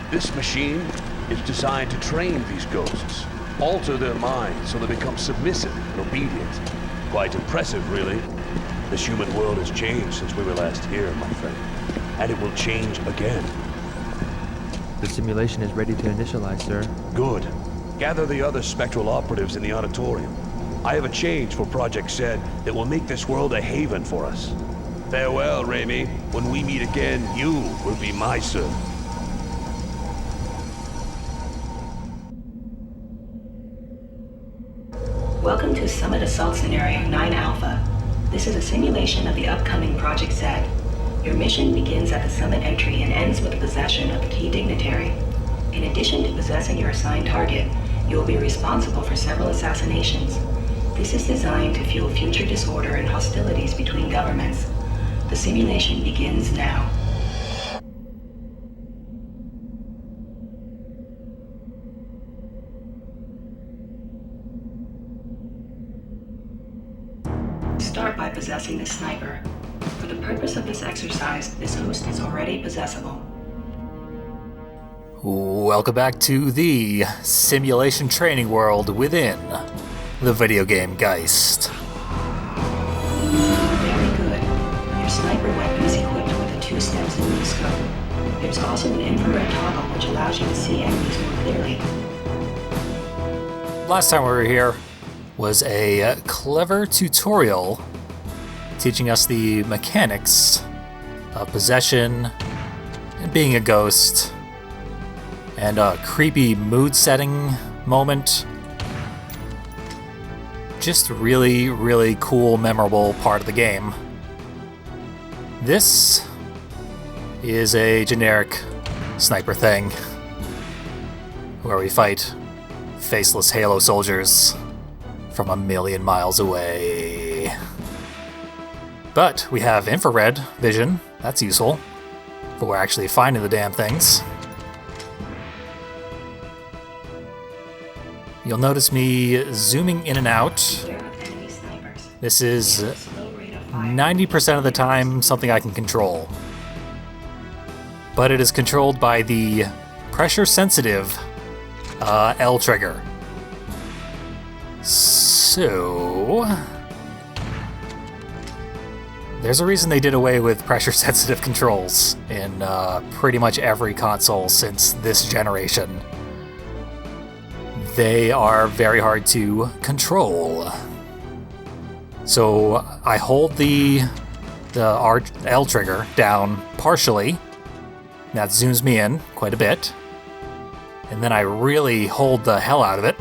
This machine is designed to train these ghosts, alter their minds so they become submissive and obedient. Quite impressive, really. This human world has changed since we were last here, my friend. And it will change again. The simulation is ready to initialize, sir. Good. Gather the other spectral operatives in the auditorium. I have a change for Project Zed that will make this world a haven for us. Farewell, Raimi. When we meet again, you will be my servant. Welcome to Summit Assault Scenario 9 Alpha. This is a simulation of the upcoming Project Zed. Your mission begins at the Summit entry and ends with the possession of a key dignitary. In addition to possessing your assigned target, you will be responsible for several assassinations. This is designed to fuel future disorder and hostilities between governments. The simulation begins now. Start by possessing the sniper. For the purpose of this exercise, this host is already possessable. Welcome back to the simulation training world within the video game Geist. Very good. Your sniper weapon is equipped with a 2-step zoom scope. There's also an infrared toggle which allows you to see enemies more clearly. Last time we were here was a clever tutorial teaching us the mechanics of possession and being a ghost, and a creepy mood setting moment. Just really, really cool, memorable part of the game. This is a generic sniper thing where we fight faceless Halo soldiers from a million miles away. But we have infrared vision, that's useful, but we're actually finding the damn things. You'll notice me zooming in and out. This is 90% of the time something I can control. But it is controlled by the pressure-sensitive L trigger. So there's a reason they did away with pressure-sensitive controls in pretty much every console since this generation. They are very hard to control. So I hold the L trigger down partially. That zooms me in quite a bit. And then I really hold the hell out of it.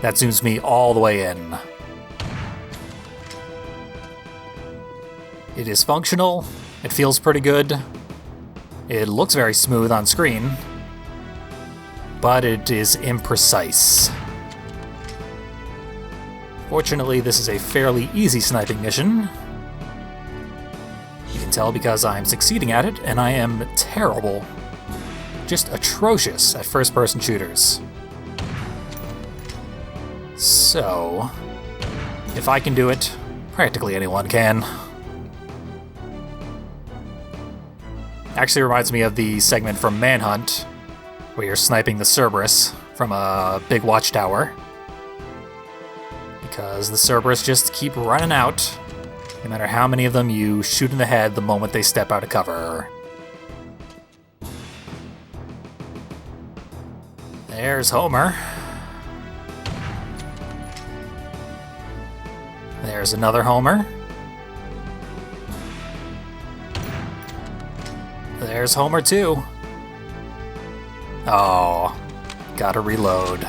That zooms me all the way in. It is functional. It feels pretty good. It looks very smooth on screen. But it is imprecise. Fortunately, this is a fairly easy sniping mission. You can tell because I'm succeeding at it, and I am terrible, just atrocious at first-person shooters. So, if I can do it, practically anyone can. Actually reminds me of the segment from Manhunt, where you're sniping the Cerberus from a big watchtower. Because the Cerberus just keep running out, no matter how many of them you shoot in the head the moment they step out of cover. There's Homer. There's another Homer. There's Homer too. Oh, gotta reload.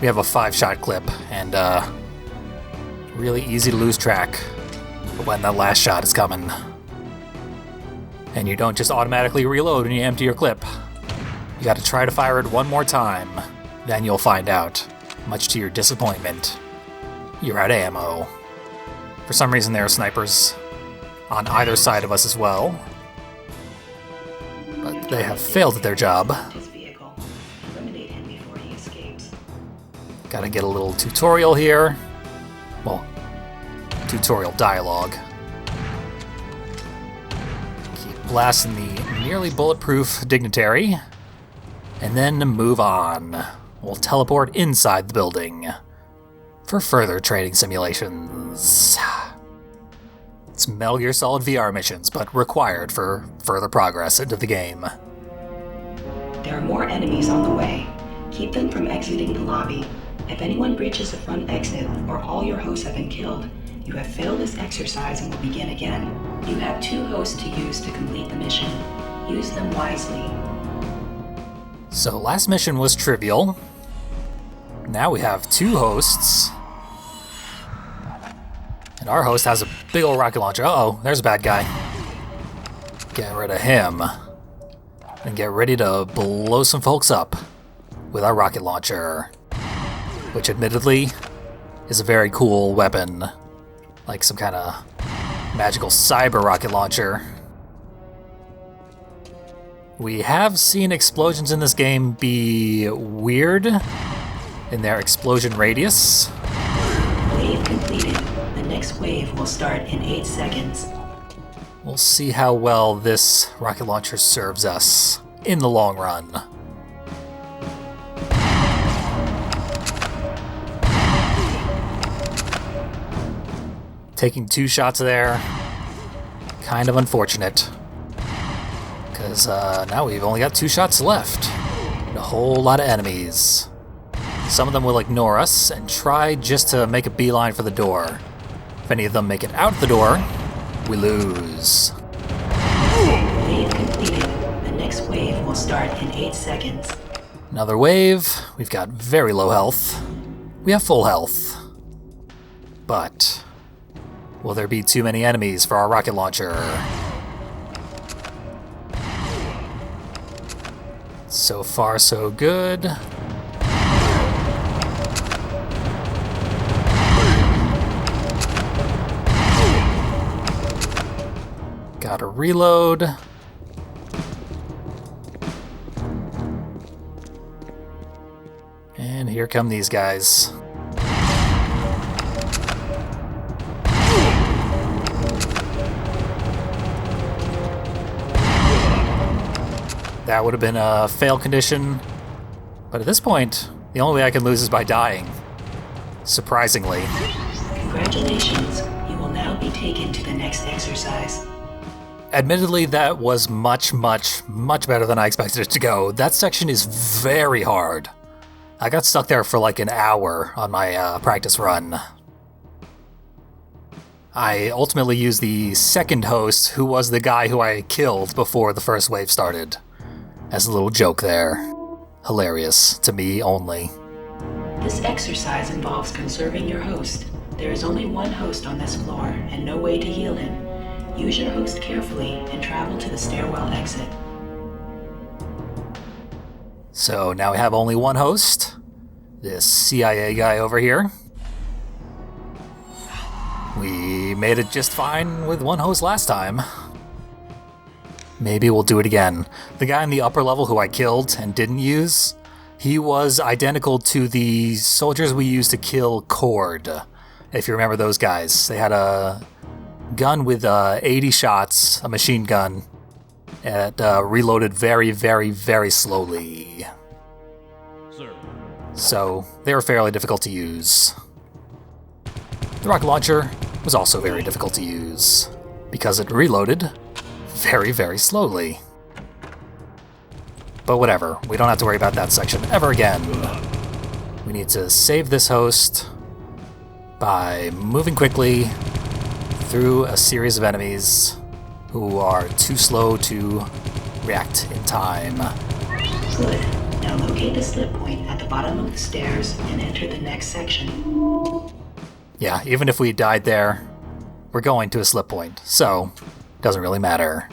We have a 5-shot clip, and really easy to lose track of when that last shot is coming. And you don't just automatically reload when you empty your clip. You gotta try to fire it one more time, then you'll find out, much to your disappointment, you're out of ammo. For some reason there are snipers on either side of us as well, but they have failed at their job. Gotta get a little tutorial here. Well, tutorial dialogue. Keep blasting the nearly bulletproof dignitary, and then move on. We'll teleport inside the building for further training simulations. It's Metal Gear Solid VR missions, but required for further progress into the game. There are more enemies on the way. Keep them from exiting the lobby. If anyone breaches the front exit or all your hosts have been killed, you have failed this exercise and will begin again. You have 2 hosts to use to complete the mission. Use them wisely. So last mission was trivial. Now we have 2 hosts. And our host has a big old rocket launcher. Uh-oh, there's a bad guy. Get rid of him. And get ready to blow some folks up with our rocket launcher. Which admittedly is a very cool weapon. Like some kind of magical cyber rocket launcher. We have seen explosions in this game be weird in their explosion radius. Wave completed. The next wave will start in 8 seconds. We'll see how well this rocket launcher serves us in the long run. Taking 2 shots there, kind of unfortunate. Because now we've only got 2 shots left. And a whole lot of enemies. Some of them will ignore us and try just to make a beeline for the door. If any of them make it out the door, we lose. Wave completed. The next wave will start in 8 seconds. Another wave. We've got very low health. We have full health. But will there be too many enemies for our rocket launcher? So far, so good. Gotta reload. And here come these guys. That would have been a fail condition. But at this point, the only way I can lose is by dying. Surprisingly. Congratulations. You will now be taken to the next exercise. Admittedly, that was much, much, much better than I expected it to go. That section is very hard. I got stuck there for like an hour on my practice run. I ultimately used the second host, who was the guy who I killed before the first wave started. As a little joke there. Hilarious, to me only. This exercise involves conserving your host. There is only 1 host on this floor, and no way to heal him. Use your host carefully and travel to the stairwell exit. So now we have only 1 host. This CIA guy over here. We made it just fine with 1 host last time. Maybe we'll do it again. The guy in the upper level who I killed and didn't use, he was identical to the soldiers we used to kill Cord. If you remember those guys. They had a gun with 80 shots, a machine gun, that reloaded very, very, very slowly. Sir. So they were fairly difficult to use. The rocket launcher was also very difficult to use, because it reloaded very, very slowly. But whatever, we don't have to worry about that section ever again. We need to save this host by moving quickly through a series of enemies who are too slow to react in time. Good. Now locate the slip point at the bottom of the stairs and enter the next section. Yeah, even if we died there, we're going to a slip point, so doesn't really matter.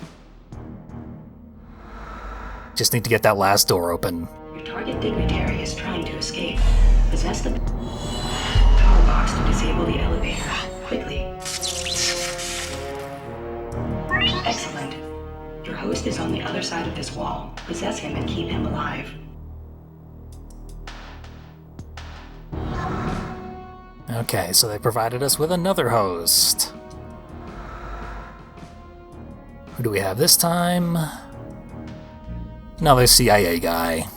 Just need to get that last door open. Your target dignitary is trying to escape. Possess the power box to disable the elevator. Quickly. Excellent. Your host is on the other side of this wall. Possess him and keep him alive. Okay, so they provided us with another host. Who do we have this time? Another CIA guy.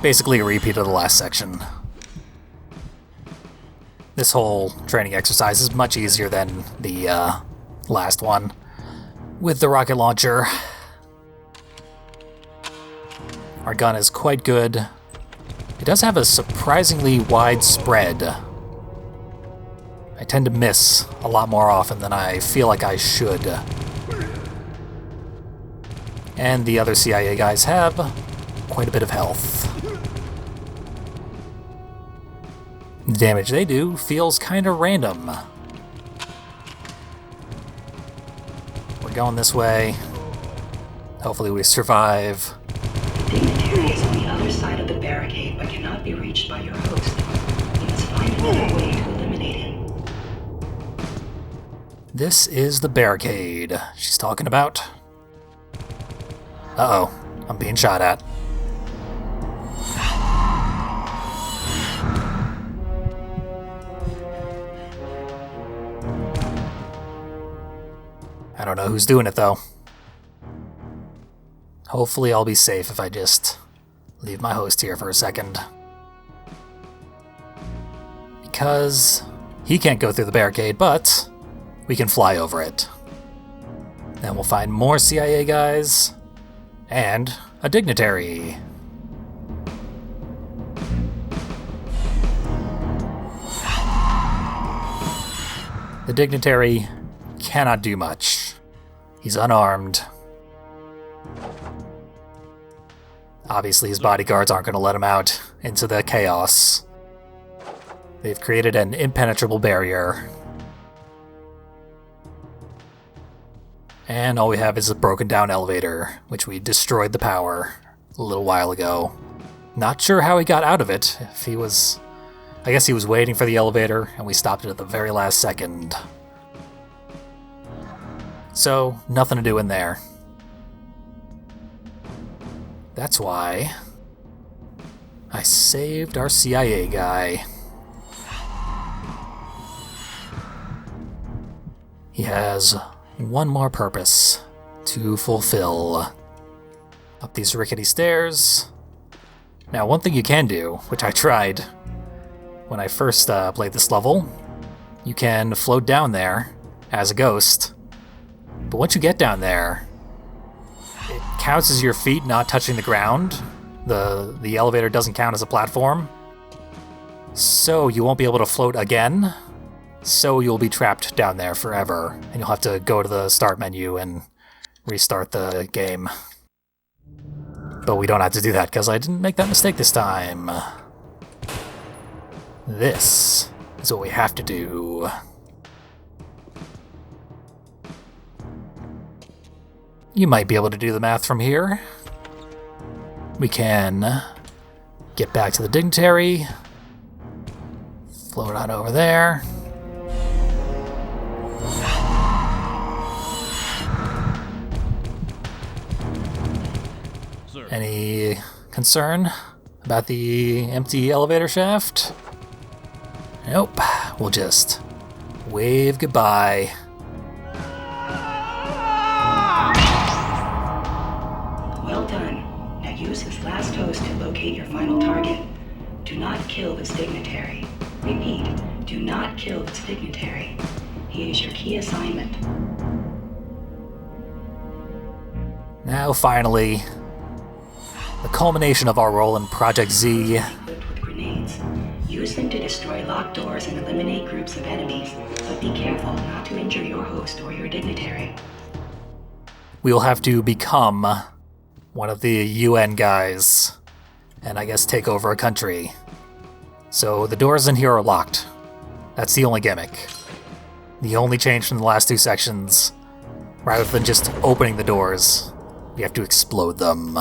Basically a repeat of the last section. This whole training exercise is much easier than the last one with the rocket launcher. Our gun is quite good. It does have a surprisingly wide spread. I tend to miss a lot more often than I feel like I should. And the other CIA guys have quite a bit of health. The damage they do feels kind of random. We're going this way. Hopefully we survive. The dignitary is on the other side of the barricade but cannot be reached by your host. You must find another way to eliminate him. This is the barricade she's talking about. Uh-oh, I'm being shot at. I don't know who's doing it, though. Hopefully I'll be safe if I just leave my host here for a second. Because he can't go through the barricade, but we can fly over it. Then we'll find more CIA guys and a dignitary. The dignitary cannot do much. He's unarmed. Obviously, his bodyguards aren't going to let him out into the chaos. They've created an impenetrable barrier. And all we have is a broken down elevator, which we destroyed the power a little while ago. Not sure how he got out of it. If he was... I guess he was waiting for the elevator, and we stopped it at the very last second. So, nothing to do in there. That's why I saved our CIA guy. He has one more purpose to fulfill. Up these rickety stairs. Now, one thing you can do, which I tried when I first played this level, you can float down there as a ghost. But once you get down there, it counts as your feet not touching the ground. The elevator doesn't count as a platform. So you won't be able to float again. So you'll be trapped down there forever. And you'll have to go to the start menu and restart the game. But we don't have to do that because I didn't make that mistake this time. This is what we have to do. You might be able to do the math from here. We can get back to the dignitary. Float on over there. Sir. Any concern about the empty elevator shaft? Nope. We'll just wave goodbye. Well done. Now use this last host to locate your final target. Do not kill this dignitary. Repeat, do not kill this dignitary. He is your key assignment. Now, finally, the culmination of our role in Project Z. Equipped with grenades. Use them to destroy locked doors and eliminate groups of enemies, but be careful not to injure your host or your dignitary. We will have to become one of the UN guys, and I guess take over a country. So the doors in here are locked. That's the only gimmick. The only change from the last two sections, rather than just opening the doors, we have to explode them.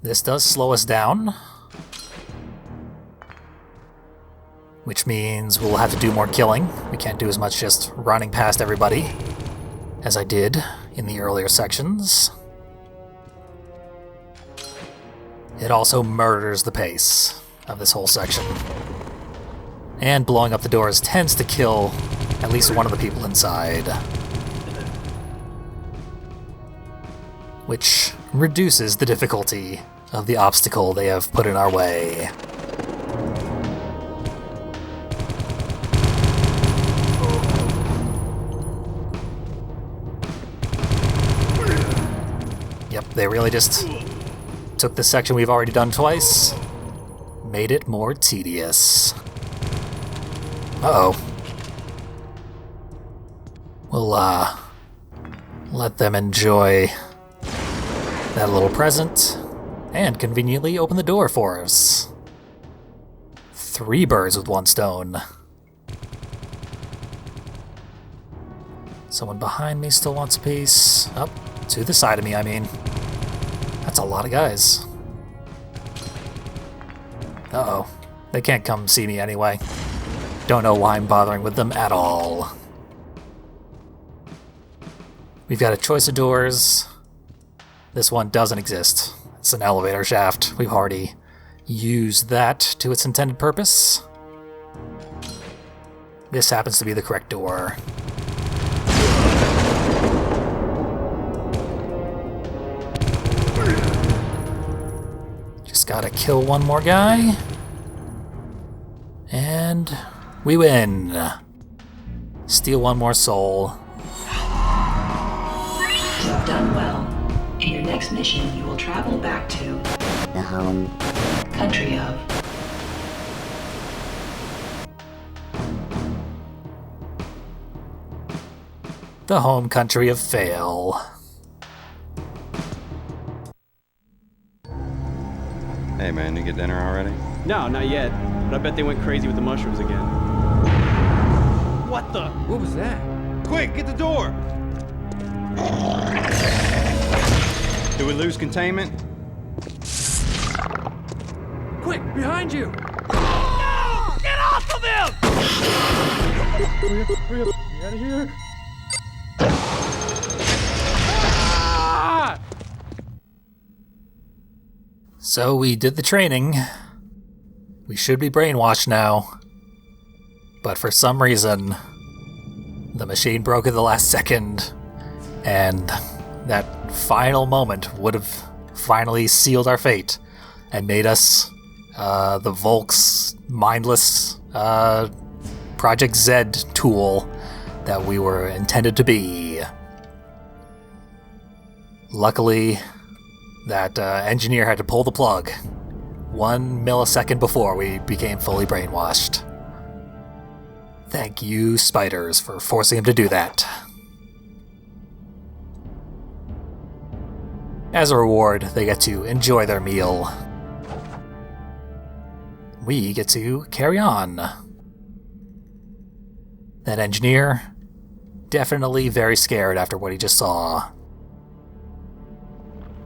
This does slow us down, which means we'll have to do more killing. We can't do as much just running past everybody as I did in the earlier sections. it also murders the pace of this whole section. And blowing up the doors tends to kill at least one of the people inside, which reduces the difficulty of the obstacle they have put in our way. Yep, they really just took the section we've already done twice, made it more tedious. Uh-oh. We'll, let them enjoy that little present, and conveniently open the door for us. 3 birds with 1 stone. Someone behind me still wants a piece. Up, to the side of me, I mean. That's a lot of guys. Uh-oh. They can't come see me anyway. Don't know why I'm bothering with them at all. We've got a choice of doors. This one doesn't exist. It's an elevator shaft. We've already used that to its intended purpose. This happens to be the correct door. Just gotta kill one more guy. And we win. Steal one more soul. You've done well. In your next mission, you will travel back to The home. country of. The home country of Fail. Hey man, you get dinner already? No, not yet. But I bet they went crazy with the mushrooms again. What the? What was that? Quick, get the door! Do we lose containment? Quick, behind you! Get off of him! Hurry up, get out of here! Ah! So we did the training. We should be brainwashed now. But for some reason, the machine broke at the last second, and that final moment would have finally sealed our fate and made us the Volk's mindless Project Z tool that we were intended to be. Luckily, that engineer had to pull the plug 1 millisecond before we became fully brainwashed. Thank you, spiders, for forcing him to do that. As a reward, they get to enjoy their meal. We get to carry on. That engineer, definitely very scared after what he just saw.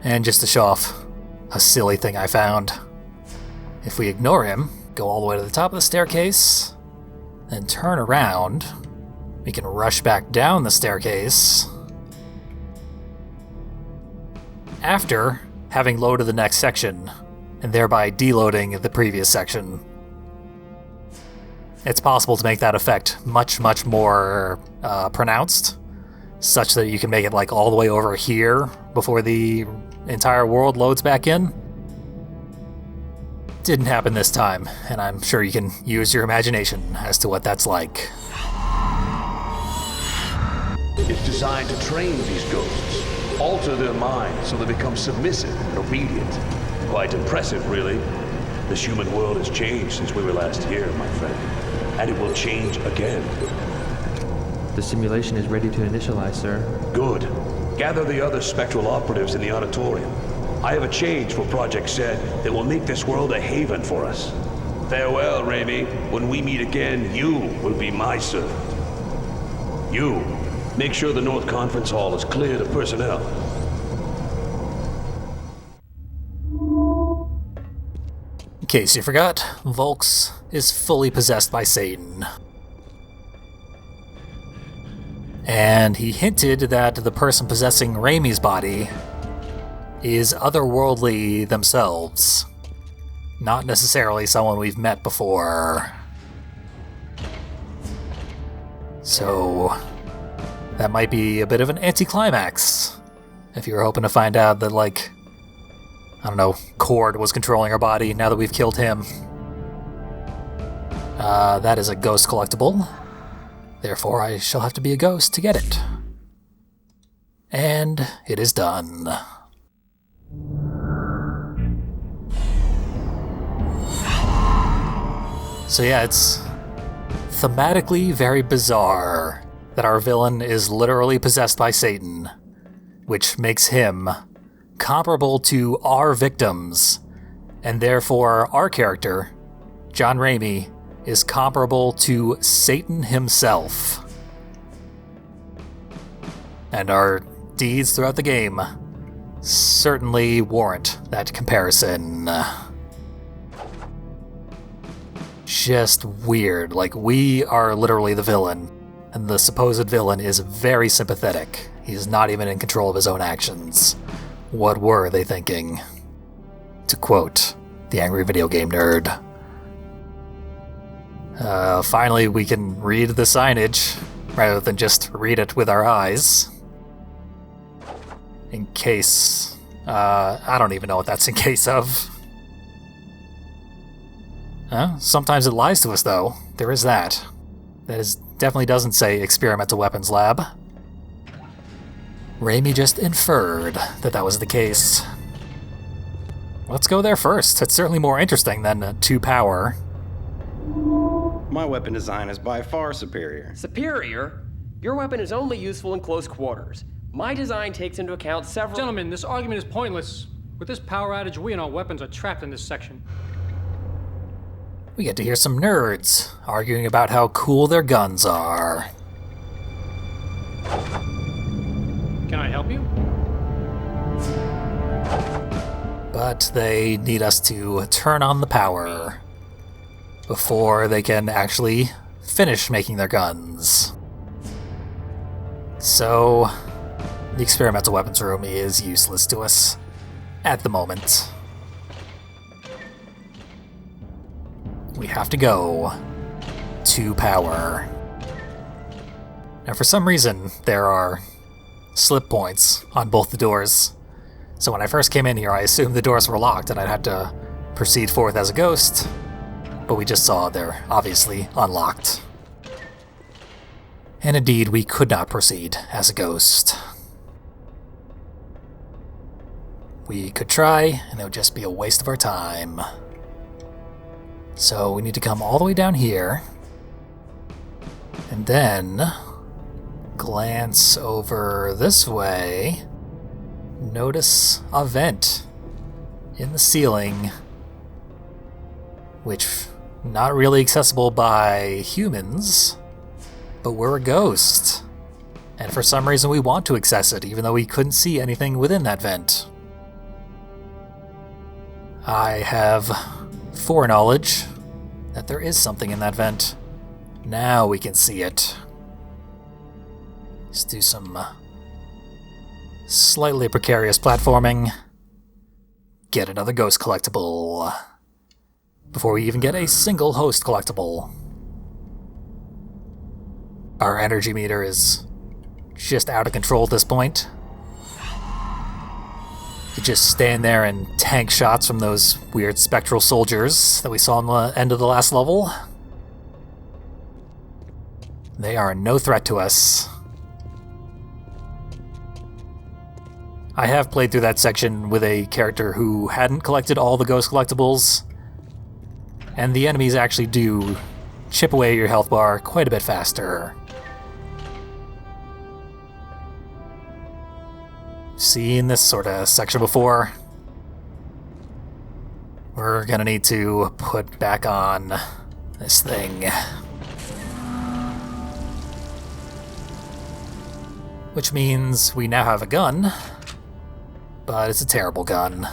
And just to show off a silly thing I found, if we ignore him, go all the way to the top of the staircase, then turn around, we can rush back down the staircase after having loaded the next section, and thereby deloading the previous section. It's possible to make that effect much, much more pronounced, such that you can make it like all the way over here before the entire world loads back in. Didn't happen this time, and I'm sure you can use your imagination as to what that's like. It's designed to train these ghosts, alter their minds so they become submissive and obedient. Quite impressive, really. This human world has changed since we were last here, my friend. And it will change again. The simulation is ready to initialize, sir. Good. Gather the other spectral operatives in the auditorium. I have a change for Project Z that will make this world a haven for us. Farewell, Raimi. When we meet again, you will be my servant. You, make sure the North Conference Hall is cleared of personnel. In case you forgot, Volks is fully possessed by Satan. And he hinted that the person possessing Raimi's body is otherworldly themselves. Not necessarily someone we've met before. So, that might be a bit of an anticlimax. If you were hoping to find out that, like, I don't know, Cord was controlling our body now that we've killed him. That is a ghost collectible. Therefore, I shall have to be a ghost to get it. And it is done. So yeah, it's thematically very bizarre that our villain is literally possessed by Satan, which makes him comparable to our victims, and therefore our character, John Raimi, is comparable to Satan himself. And our deeds throughout the game certainly warrant that comparison. Just weird. Like, we are literally the villain, and the supposed villain is very sympathetic. He's not even in control of his own actions. What were they thinking? To quote the angry video game nerd. Finally, we can read the signage, rather than just read it with our eyes. In case... I don't even know what that's in case of. Sometimes it lies to us, though. There is that. Definitely doesn't say Experimental Weapons Lab. Raimi just inferred that that was the case. Let's go there first. It's certainly more interesting than 2 power. My weapon design is by far superior. Superior? Your weapon is only useful in close quarters. My design takes into account several... Gentlemen, this argument is pointless. With this power outage, we and our weapons are trapped in this section. We get to hear some nerds arguing about how cool their guns are. Can I help you? But they need us to turn on the power before they can actually finish making their guns. So, the experimental weapons room is useless to us at the moment. We have to go to power. Now, for some reason, there are slip points on both the doors. So when I first came in here, I assumed the doors were locked and I'd have to proceed forth as a ghost. But we just saw they're obviously unlocked. And indeed, we could not proceed as a ghost. We could try, and it would just be a waste of our time. So we need to come all the way down here, and then glance over this way. Notice a vent in the ceiling, which not really accessible by humans, but we're a ghost. And for some reason we want to access it, even though we couldn't see anything within that vent. I have foreknowledge that there is something in that vent. Now we can see it. Let's do some slightly precarious platforming. Get another ghost collectible before we even get a single host collectible. Our energy meter is just out of control at this point. To just stand there and tank shots from those weird spectral soldiers that we saw on the end of the last level. They are no threat to us. I have played through that section with a character who hadn't collected all the ghost collectibles, and the enemies actually do chip away your health bar quite a bit faster. Seen this sort of section before. We're gonna need to put back on this thing. Which means we now have a gun, but it's a terrible gun.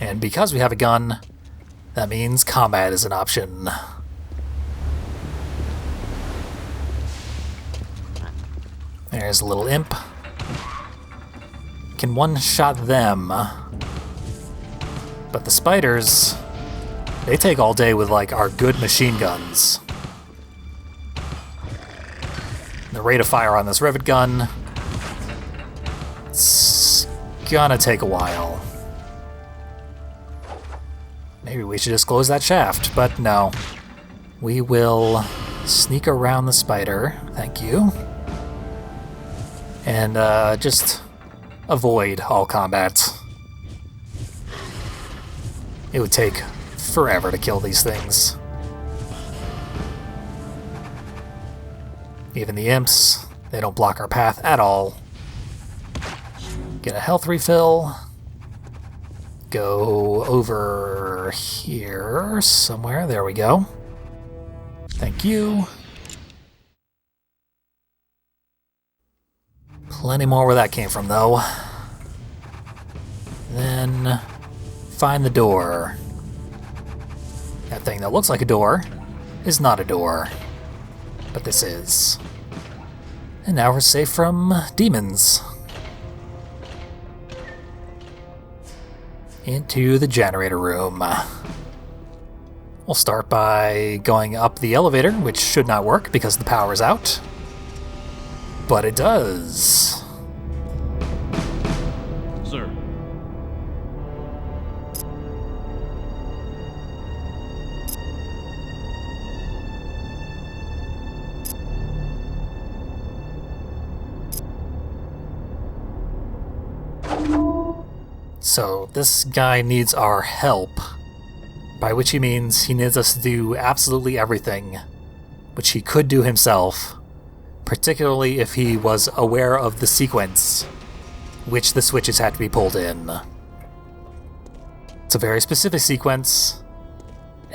And because we have a gun, that means combat is an option. There's a little imp. Can one-shot them. But the spiders, they take all day with, like, our good machine guns. The rate of fire on this rivet gun, it's gonna take a while. Maybe we should just close that shaft, but no. We will sneak around the spider, thank you. And just avoid all combat. It would take forever to kill these things. Even the imps, they don't block our path at all. Get a health refill. Go over here somewhere. There we go. Thank you. Plenty more where that came from, though. Then find the door. That thing that looks like a door is not a door. But this is. And now we're safe from demons. Into the generator room. We'll start by going up the elevator, which should not work because the power is out. But it does. Sir. So this guy needs our help, by which he means he needs us to do absolutely everything, which he could do himself, particularly if he was aware of the sequence, which the switches had to be pulled in. It's a very specific sequence,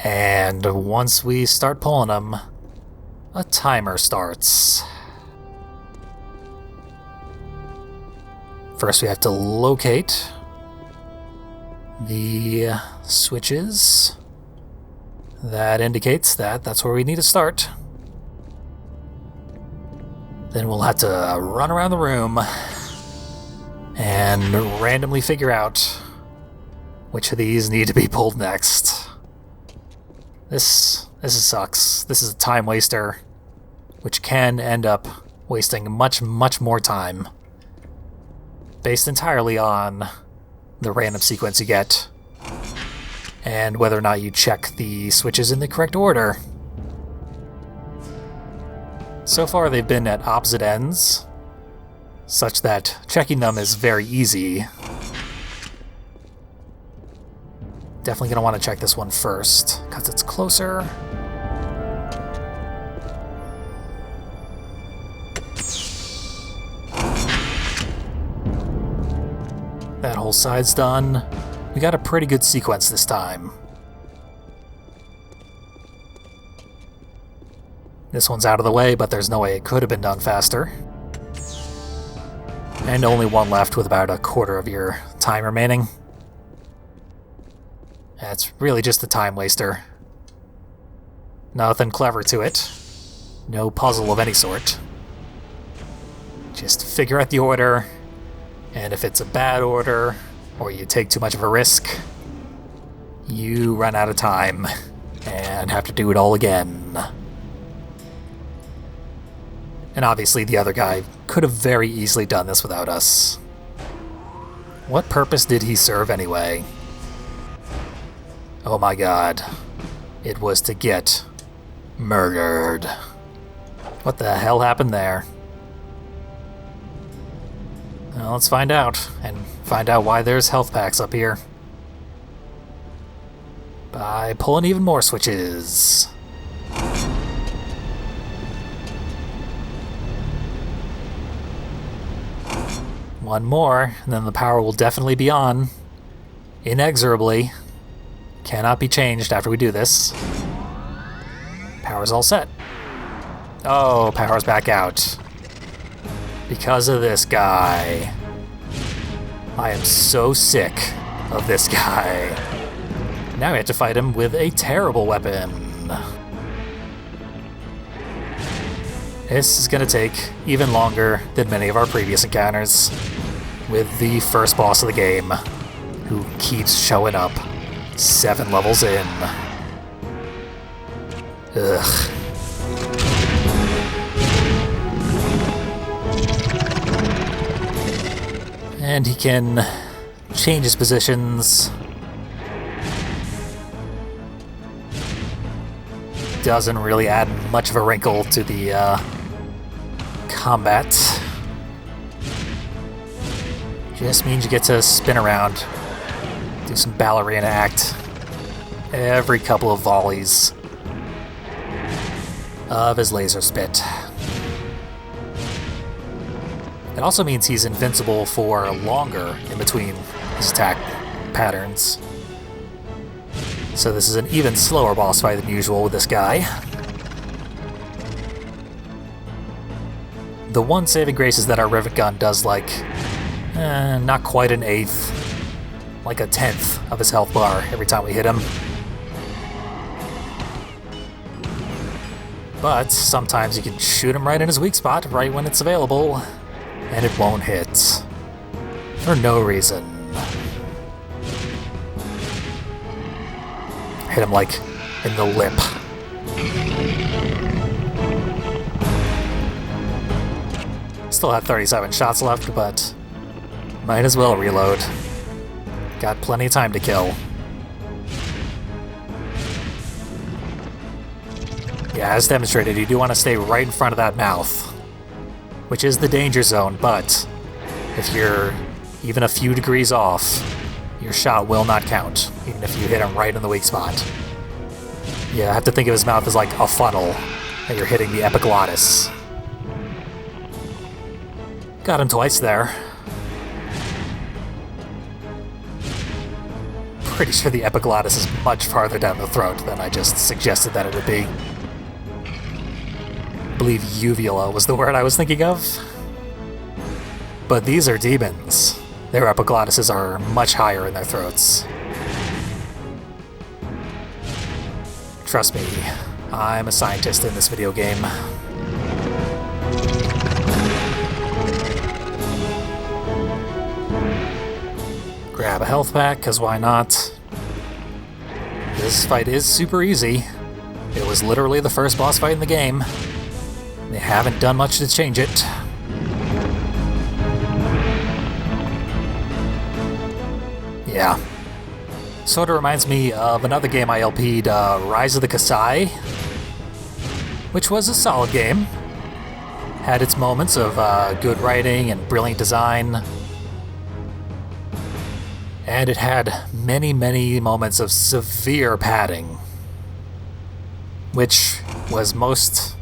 and once we start pulling them, a timer starts. First we have to locate the switches. That indicates that that's where we need to start. Then we'll have to run around the room and randomly figure out which of these need to be pulled next. This sucks. This is a time waster, which can end up wasting much more time, based entirely on the random sequence you get, and whether or not you check the switches in the correct order. So far they've been at opposite ends, such that checking them is very easy. Definitely going to want to check this one first, because it's closer. That whole side's done. We got a pretty good sequence this time. This one's out of the way, but there's no way it could have been done faster. And only one left with about a quarter of your time remaining. That's really just a time waster. Nothing clever to it. No puzzle of any sort. Just figure out the order, and if it's a bad order, or you take too much of a risk, you run out of time and have to do it all again. And obviously the other guy could have very easily done this without us. What purpose did he serve anyway? Oh my god. It was to get murdered. What the hell happened there? Well, let's find out, and find out why there's health packs up here. By pulling even more switches. One more, and then the power will definitely be on. Inexorably. Cannot be changed after we do this. Power's all set. Oh, power's back out. Because of this guy. I am so sick of this guy. Now we have to fight him with a terrible weapon. This is going to take even longer than many of our previous encounters, with the first boss of the game, who keeps showing up 7 levels in. Ugh. And he can change his positions. Doesn't really add much of a wrinkle to the combat. Just means you get to spin around, do some ballerina act every couple of volleys of his laser spit. It also means he's invincible for longer in between his attack patterns. So this is an even slower boss fight than usual with this guy. The one saving grace is that our rivet gun does like, not quite an eighth, like a tenth of his health bar every time we hit him. But sometimes you can shoot him right in his weak spot, right when it's available, and it won't hit. For no reason. Hit him like in the lip. Still have 37 shots left, but might as well reload. Got plenty of time to kill. Yeah, as demonstrated, you do want to stay right in front of that mouth, which is the danger zone, but if you're even a few degrees off, your shot will not count, even if you hit him right in the weak spot. Yeah, I have to think of his mouth as like a funnel, and you're hitting the epiglottis. Got him twice there. Pretty sure the epiglottis is much farther down the throat than I just suggested that it would be. I believe uvula was the word I was thinking of. But these are demons. Their epiglottises are much higher in their throats. Trust me, I'm a scientist in this video game. Grab a health pack, because why not? This fight is super easy. It was literally the first boss fight in the game. They haven't done much to change it. Yeah. Sort of reminds me of another game I LP'd, Rise of the Kasai, which was a solid game. Had its moments of good writing and brilliant design. And it had many, many moments of severe padding, which was most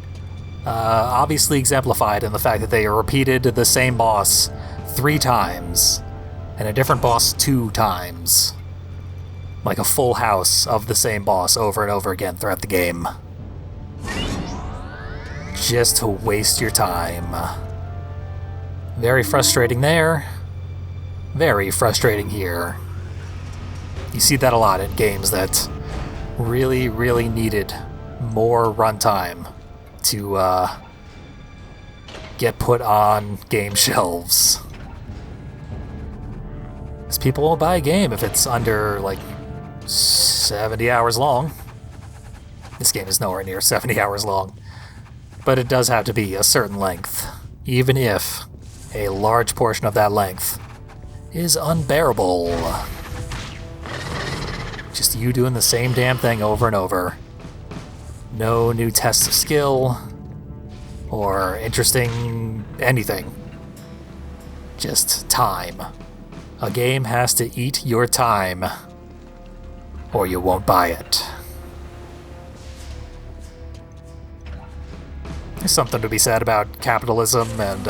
obviously exemplified in the fact that they repeated the same boss 3 times, and a different boss 2 times. Like a full house of the same boss over and over again throughout the game. Just to waste your time. Very frustrating there. Very frustrating here. You see that a lot in games that really, really needed more runtime to get put on game shelves. Because people won't buy a game if it's under, like, 70 hours long. This game is nowhere near 70 hours long. But it does have to be a certain length, even if a large portion of that length is unbearable. Just you doing the same damn thing over and over. No new tests of skill, or interesting anything. Just time. A game has to eat your time, or you won't buy it. There's something to be said about capitalism and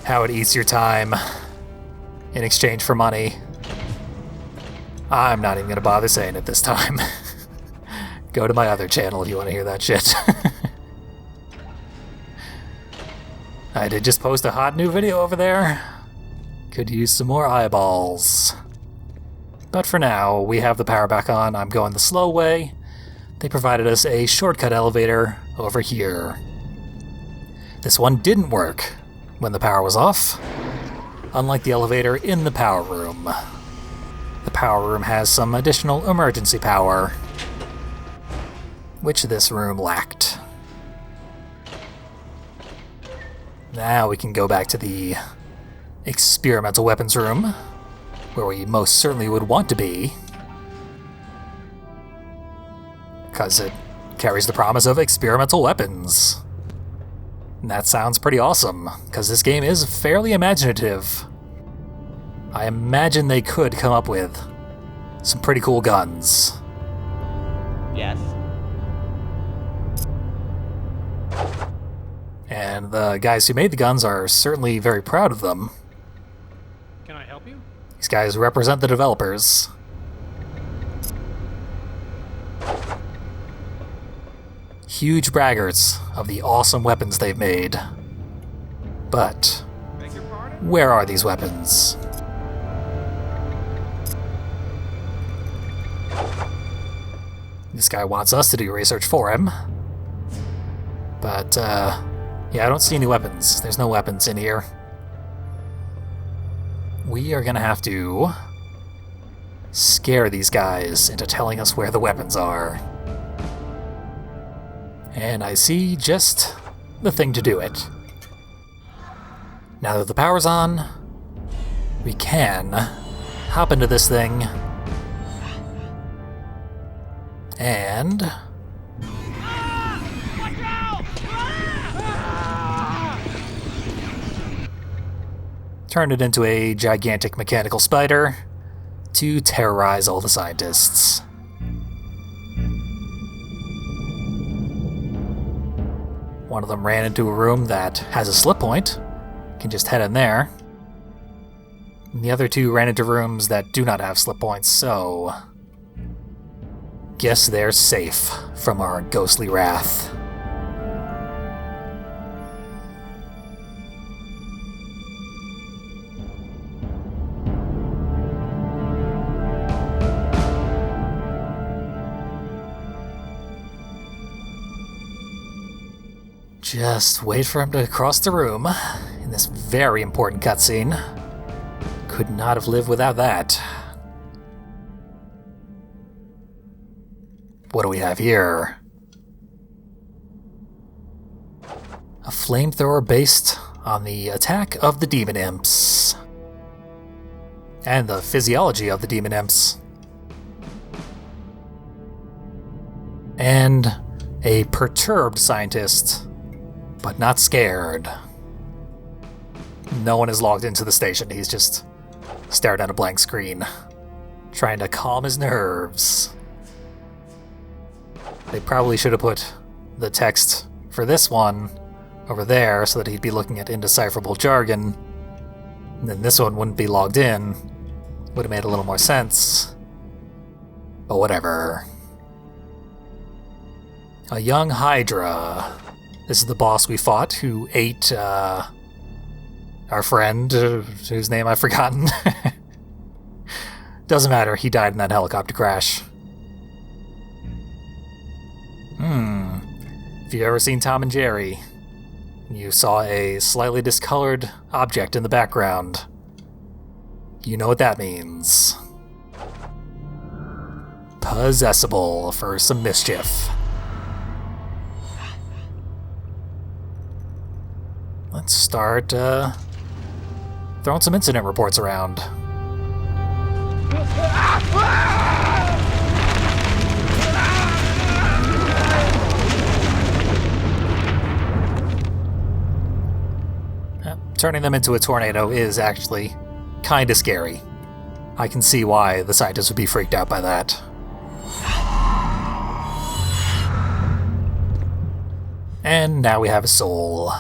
how it eats your time in exchange for money. I'm not even going to bother saying it this time. Go to my other channel if you want to hear that shit. I did just post a hot new video over there. Could use some more eyeballs. But for now, we have the power back on. I'm going the slow way. They provided us a shortcut elevator over here. This one didn't work when the power was off, unlike the elevator in the power room. The power room has some additional emergency power, which this room lacked. Now we can go back to the experimental weapons room, where we most certainly would want to be, because it carries the promise of experimental weapons. And that sounds pretty awesome, because this game is fairly imaginative. I imagine they could come up with some pretty cool guns. Yes. And the guys who made the guns are certainly very proud of them. Can I help you? These guys represent the developers. Huge braggarts of the awesome weapons they've made. But Beg your pardon? where are these weapons? This guy wants us to do research for him. But, yeah, I don't see any weapons. There's no weapons in here. We are gonna have to scare these guys into telling us where the weapons are. And I see just the thing to do it. Now that the power's on, we can hop into this thing and turn it into a gigantic mechanical spider to terrorize all the scientists. One of them ran into a room that has a slip point. Can just head in there. And the other two ran into rooms that do not have slip points, so guess they're safe from our ghostly wrath. Just wait for him to cross the room in this very important cutscene. Could not have lived without that. What do we have here? A flamethrower based on the attack of the demon imps. And the physiology of the demon imps. And a perturbed scientist, but not scared. No one is logged into the station. He's just stared at a blank screen, trying to calm his nerves. They probably should have put the text for this one over there so that he'd be looking at indecipherable jargon, and then this one wouldn't be logged in. Would have made a little more sense. But whatever. A young Hydra. This is the boss we fought, who ate, our friend, whose name I've forgotten. Doesn't matter, he died in that helicopter crash. If you've ever seen Tom and Jerry, you saw a slightly discolored object in the background, you know what that means. Possessible for some mischief. Let's start throwing some incident reports around. Turning them into a tornado is actually kinda scary. I can see why the scientists would be freaked out by that. And now we have a soul.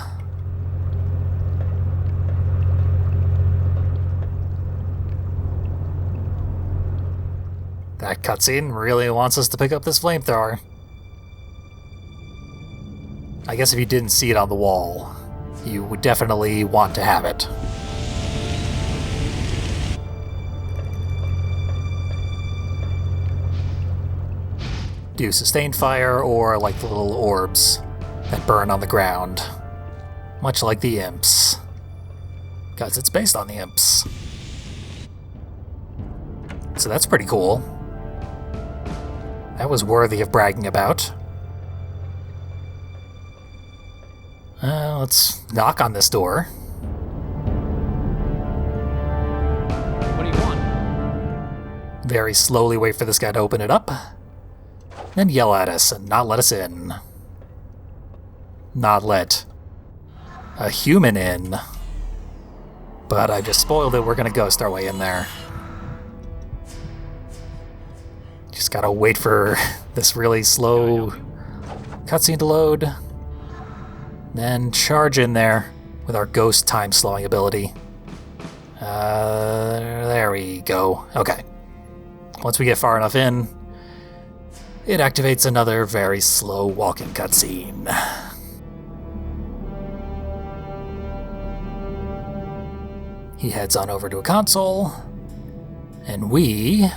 That cutscene really wants us to pick up this flamethrower. I guess if you didn't see it on the wall, you would definitely want to have it. Do sustained fire or like the little orbs that burn on the ground. much like the imps. Because it's based on the imps. So that's pretty cool. That was worthy of bragging about. Let's knock on this door. What do you want? Very slowly wait for this guy to open it up. Then yell at us and not let us in. Not let a human in. But I just spoiled it. We're gonna ghost our way in there. Just gotta wait for this really slow cutscene to load. Then charge in there with our ghost time slowing ability. There we go. Okay. Once we get far enough in, it activates another very slow walking cutscene. He heads on over to a console, and we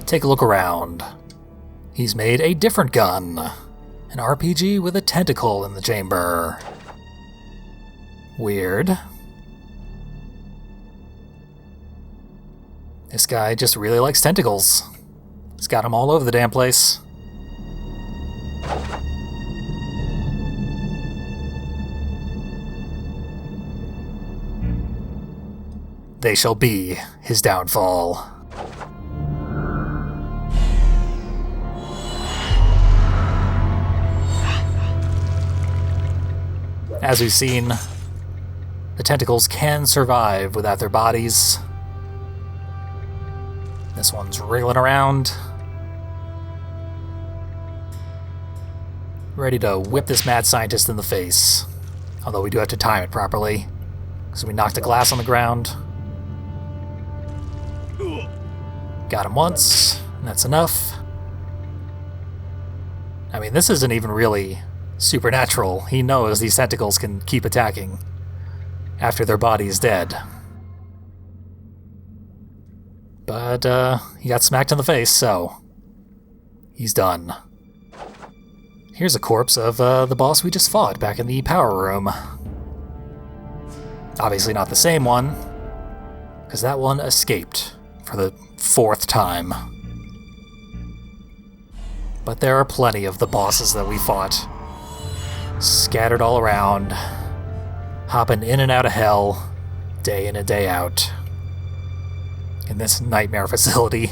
take a look around. He's made a different gun. An RPG with a tentacle in the chamber. Weird. This guy just really likes tentacles. He's got them all over the damn place. They shall be his downfall. As we've seen, the tentacles can survive without their bodies. This one's wriggling around, ready to whip this mad scientist in the face. Although we do have to time it properly, because we knocked the glass on the ground. Got him once, and that's enough. I mean, this isn't even really supernatural. He knows these tentacles can keep attacking after their body is dead. But, he got smacked in the face, so he's done. Here's a corpse of the boss we just fought back in the power room. Obviously not the same one, because that one escaped for the 4th time. But there are plenty of the bosses that we fought, scattered all around, hopping in and out of hell, day in and day out, in this nightmare facility.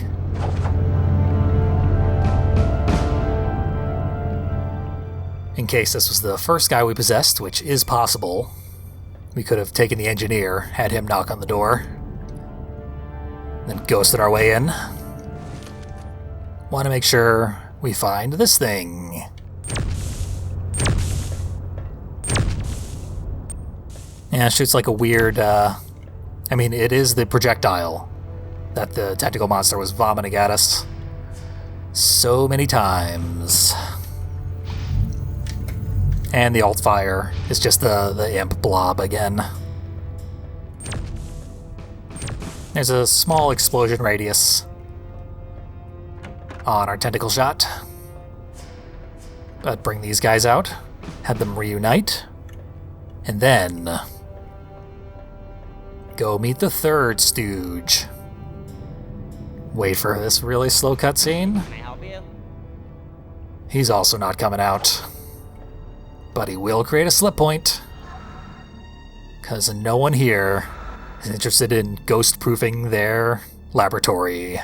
In case this was the first guy we possessed, which is possible, we could have taken the engineer, had him knock on the door, then ghosted our way in. Want to make sure we find this thing. Yeah, it shoots like a weird, I mean, it is the projectile that the tentacle monster was vomiting at us so many times. And the alt fire is just the imp blob again. There's a small explosion radius on our tentacle shot. But bring these guys out, have them reunite, and then go meet the third stooge. Wait for this really slow cutscene. Can I help you? He's also not coming out. But he will create a slip point, because no one here is interested in ghost-proofing their laboratory.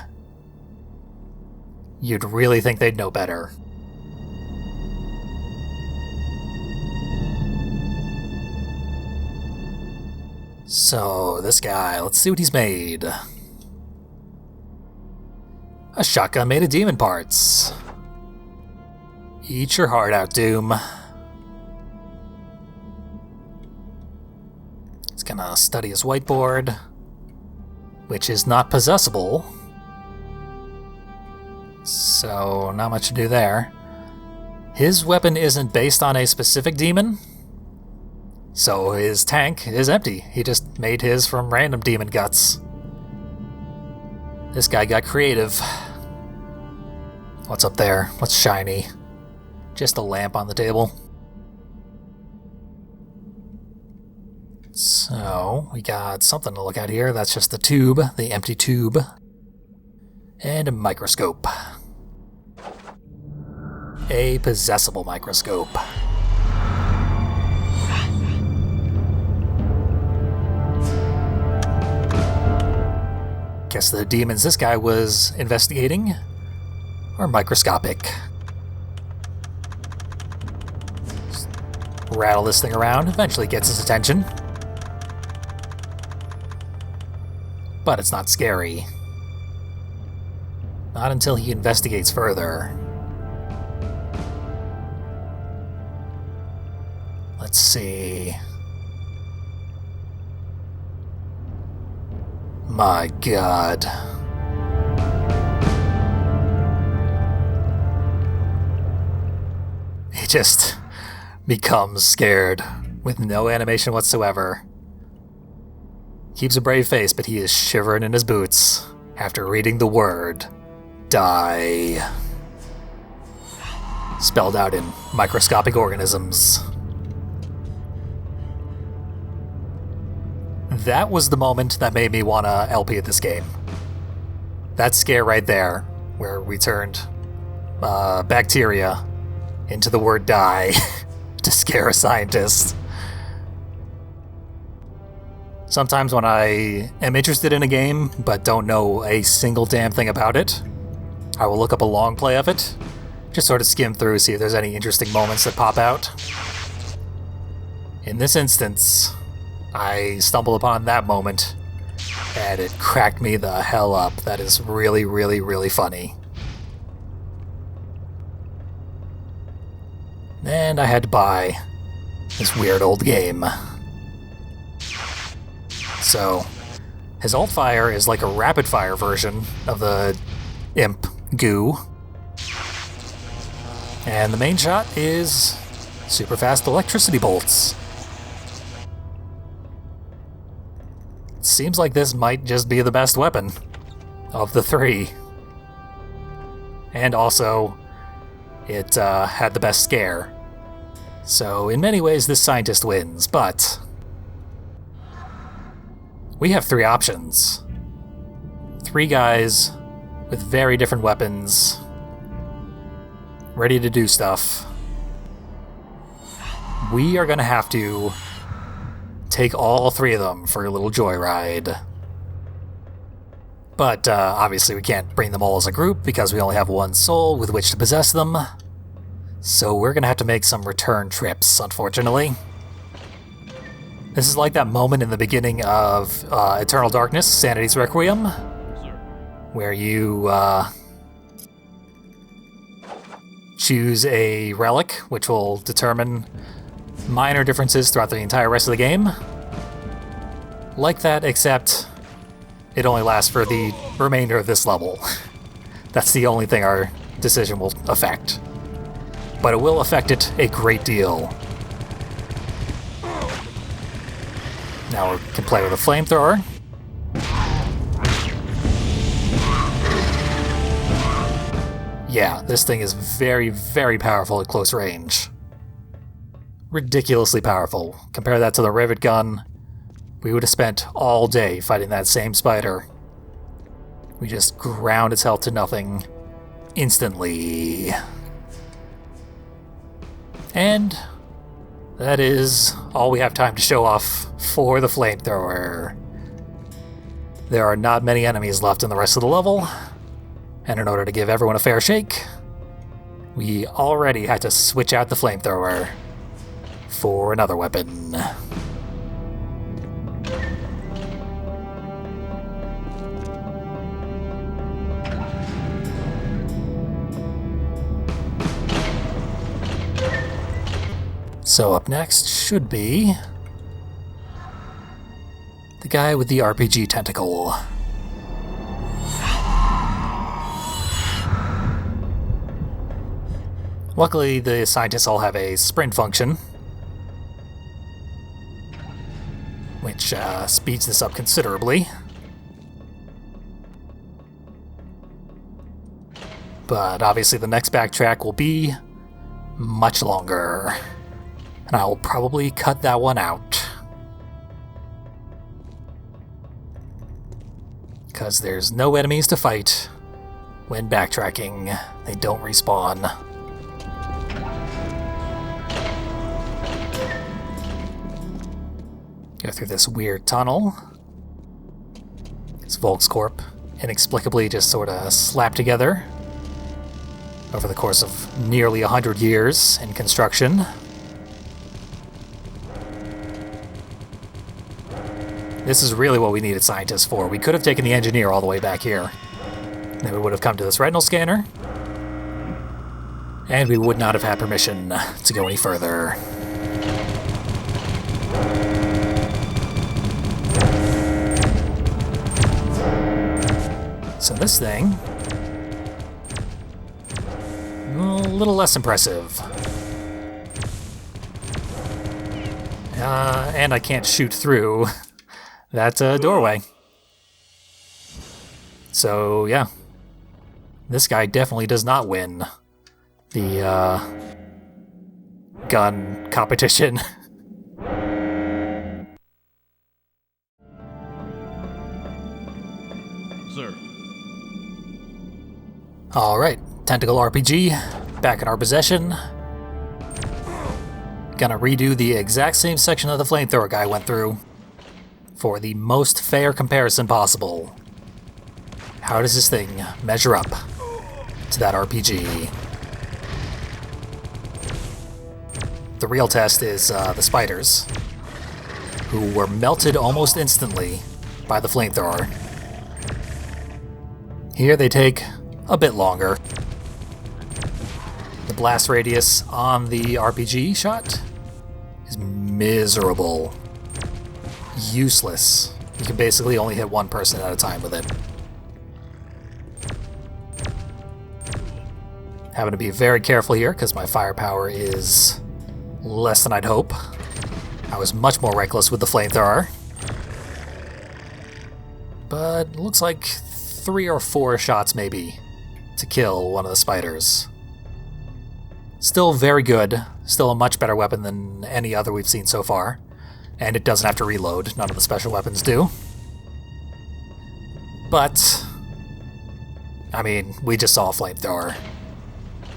You'd really think they'd know better. So, this guy, let's see what he's made. A shotgun made of demon parts. Eat your heart out, Doom. He's gonna study his whiteboard, which is not possessible. So, not much to do there. His weapon isn't based on a specific demon, so his tank is empty. He just made his from random demon guts. This guy got creative. What's up there? What's shiny? Just a lamp on the table. So, we got something to look at here. That's just the tube, the empty tube. And a microscope. A possessible microscope. Guess the demons this guy was investigating are microscopic. Just rattle this thing around, eventually gets his attention. But it's not scary. Not until he investigates further. Let's see. My God. He just becomes scared with no animation whatsoever. Keeps a brave face, but he is shivering in his boots after reading the word die. Spelled out in microscopic organisms. That was the moment that made me want to LP at this game. That scare right there, where we turned bacteria into the word die to scare a scientist. Sometimes when I am interested in a game but don't know a single damn thing about it, I will look up a long play of it, just sort of skim through, see if there's any interesting moments that pop out. In this instance, I stumbled upon that moment, and it cracked me the hell up. That is really, really, really funny. And I had to buy this weird old game. So, his alt fire is like a rapid fire version of the imp goo. And the main shot is super fast electricity bolts. Seems like this might just be the best weapon of the three. And also, it had the best scare. So in many ways this scientist wins, but we have three options. Three guys with very different weapons, ready to do stuff. We are gonna have to take all three of them for a little joyride. But obviously we can't bring them all as a group because we only have one soul with which to possess them. So we're gonna have to make some return trips, unfortunately. This is like that moment in the beginning of Eternal Darkness, Sanity's Requiem, where you choose a relic, which will determine minor differences throughout the entire rest of the game. Like that, except it only lasts for the remainder of this level. That's the only thing our decision will affect. But it will affect it a great deal. Now we can play with a flamethrower. Yeah, this thing is very, very powerful at close range. Ridiculously powerful. Compare that to the rivet gun. We would have spent all day fighting that same spider. We just ground its health to nothing instantly. And that is all we have time to show off for the flamethrower. There are not many enemies left in the rest of the level, and in order to give everyone a fair shake, we already had to switch out the flamethrower for another weapon. So up next should be the guy with the RPG tentacle. Luckily, the scientists all have a sprint function, which speeds this up considerably. But obviously the next backtrack will be much longer, and I'll probably cut that one out. Because there's no enemies to fight when backtracking. They don't respawn. Go through this weird tunnel. This Volkscorp inexplicably just sort of slapped together over the course of nearly 100 years in construction. This is really what we needed scientists for. We could have taken the engineer all the way back here. Then we would have come to this retinal scanner, and we would not have had permission to go any further. So this thing, a little less impressive. And I can't shoot through that doorway. So yeah, this guy definitely does not win the gun competition. Sir. Alright, Tentacle RPG, back in our possession. Gonna redo the exact same section that the flamethrower guy went through for the most fair comparison possible. How does this thing measure up to that RPG? The real test is the spiders, who were melted almost instantly by the flamethrower. Here they take a bit longer. The blast radius on the RPG shot is miserable. Useless. You can basically only hit one person at a time with it. Having to be very careful here because my firepower is less than I'd hope. I was much more reckless with the flamethrower. But it looks like 3 or 4 shots maybe to kill one of the spiders. Still very good. Still a much better weapon than any other we've seen so far. And it doesn't have to reload. None of the special weapons do. But, I mean, we just saw a flamethrower.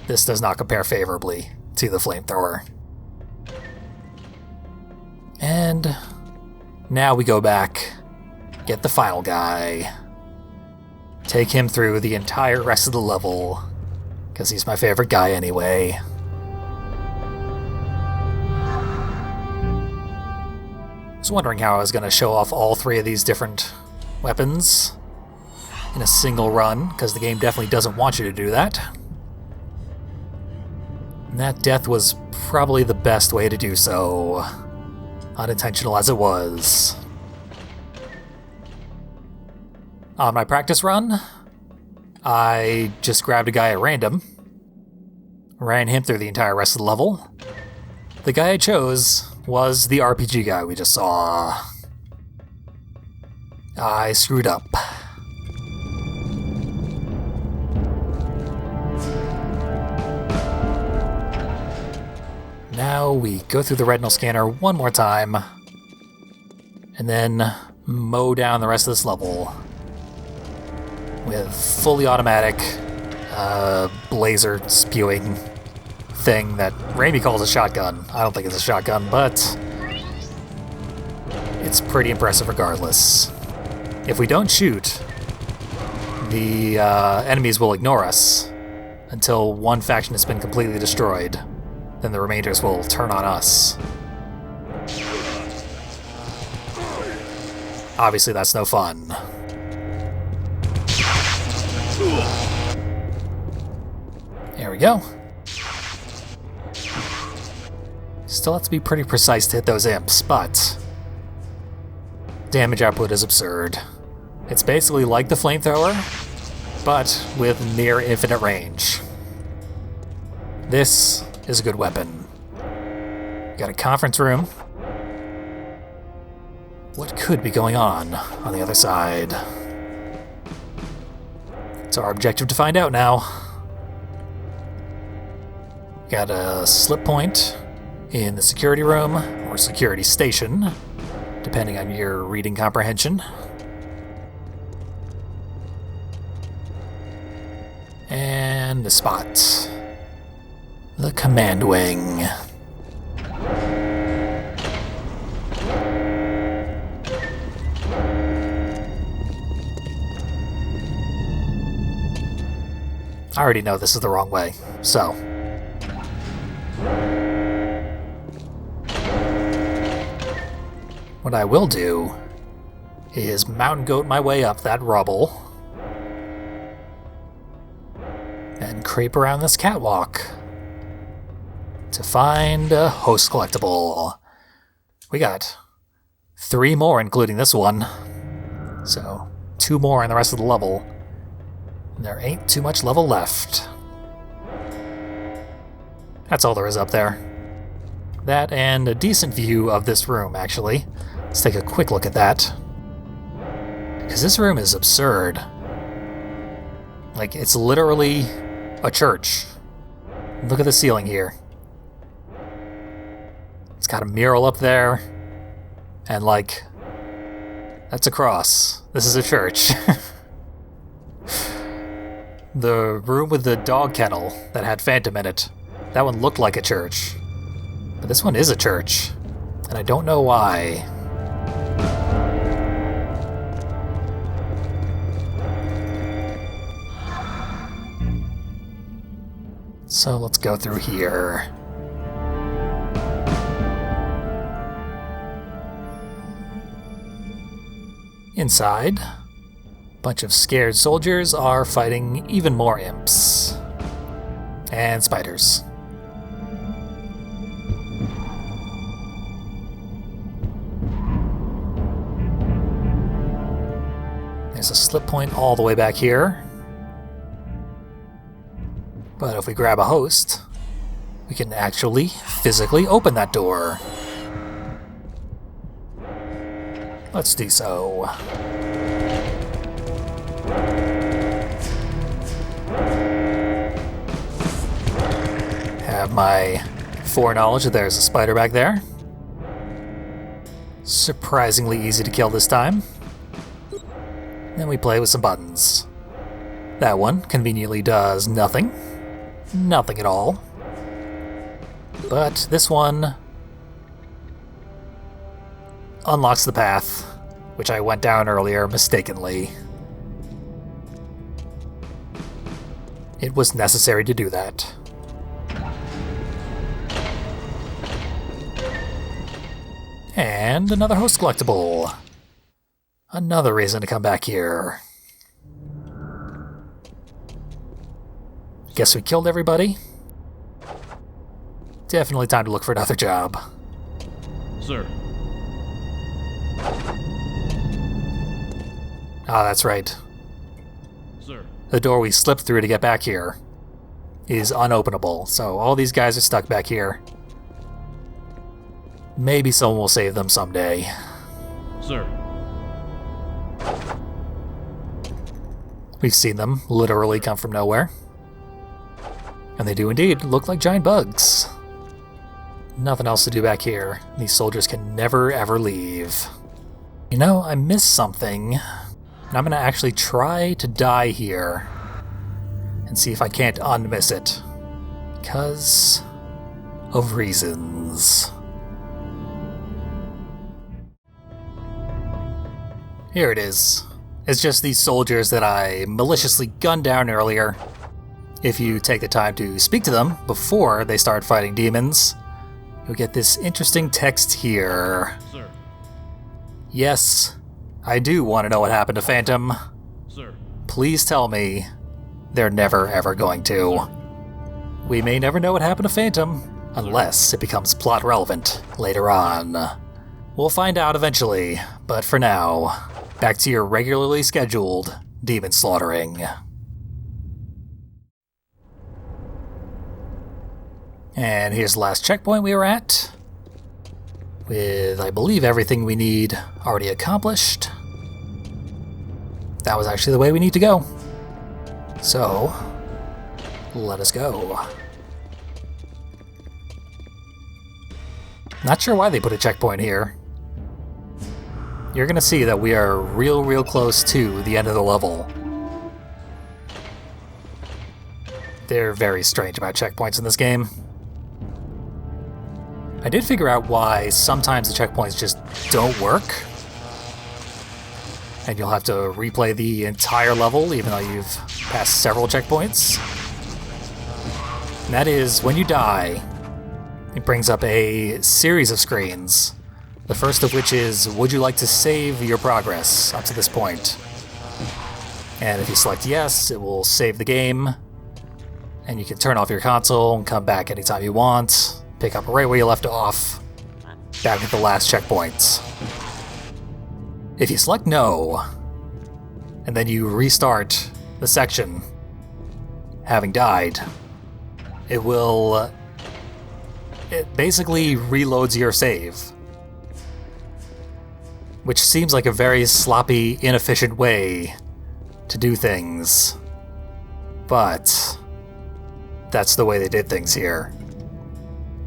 This does not compare favorably to the flamethrower. And now we go back, get the final guy, take him through the entire rest of the level, because he's my favorite guy anyway. I was wondering how I was going to show off all 3 of these different weapons in a single run, because the game definitely doesn't want you to do that. And that death was probably the best way to do so, unintentional as it was. On my practice run, I just grabbed a guy at random, ran him through the entire rest of the level. The guy I chose was the RPG guy we just saw. I screwed up. Now we go through the retinal scanner one more time, and then mow down the rest of this level with fully automatic blazer spewing thing that Raimi calls a shotgun. I don't think it's a shotgun, but it's pretty impressive regardless. If we don't shoot, the enemies will ignore us until one faction has been completely destroyed. Then the remainders will turn on us. Obviously that's no fun. There we go. Still have to be pretty precise to hit those imps, but damage output is absurd. It's basically like the flamethrower, but with near infinite range. This is a good weapon. Got a conference room. What could be going on the other side? It's our objective to find out now. Got a slip point in the security room, or security station, depending on your reading comprehension. And the spot. The command wing. I already know this is the wrong way, so. What I will do is mountain goat my way up that rubble and creep around this catwalk to find a host collectible. We got 3 more, including this one, so 2 more in the rest of the level. There ain't too much level left. That's all there is up there. That and a decent view of this room, actually. Let's take a quick look at that. Because this room is absurd. Like, it's literally a church. Look at the ceiling here. It's got a mural up there. And, like, that's a cross. This is a church. The room with the dog kennel that had Phantom in it, that one looked like a church. But this one is a church, and I don't know why. So let's go through here. Inside, bunch of scared soldiers are fighting even more imps. And spiders. There's a slip point all the way back here. But if we grab a host, we can actually physically open that door. Let's do so. Have my foreknowledge that there's a spider back there. Surprisingly easy to kill this time. Then we play with some buttons. That one conveniently does nothing. Nothing at all. But this one unlocks the path, which I went down earlier mistakenly. It was necessary to do that. And another host collectible. Another reason to come back here. Guess we killed everybody. Definitely time to look for another job. Sir. Ah, that's right. Sir. The door we slipped through to get back here is unopenable, so all these guys are stuck back here. Maybe someone will save them someday. Sir. We've seen them literally come from nowhere. And they do indeed look like giant bugs. Nothing else to do back here. These soldiers can never ever leave. You know, I missed something. And I'm gonna actually try to die here. And see if I can't unmiss it. Because of reasons. Here it is. It's just these soldiers that I maliciously gunned down earlier. If you take the time to speak to them before they start fighting demons, you'll get this interesting text here. Sir. Yes, I do want to know what happened to Phantom. Sir. Please tell me they're never ever going to. We may never know what happened to Phantom, unless it becomes plot relevant later on. We'll find out eventually, but for now, back to your regularly scheduled demon slaughtering. And here's the last checkpoint we were at, with, I believe, everything we need already accomplished. That was actually the way we need to go. So, let us go. Not sure why they put a checkpoint here. You're gonna see that we are real close to the end of the level. They're very strange about checkpoints in this game. I did figure out why sometimes the checkpoints just don't work. And you'll have to replay the entire level even though you've passed several checkpoints. And that is, when you die, it brings up a series of screens. The first of which is, would you like to save your progress up to this point? And if you select yes, it will save the game. And you can turn off your console and come back anytime you want. Pick up right where you left off. Back at the last checkpoint. If you select no, and then you restart the section, having died, it basically reloads your save. Which seems like a very sloppy, inefficient way to do things. But that's the way they did things here.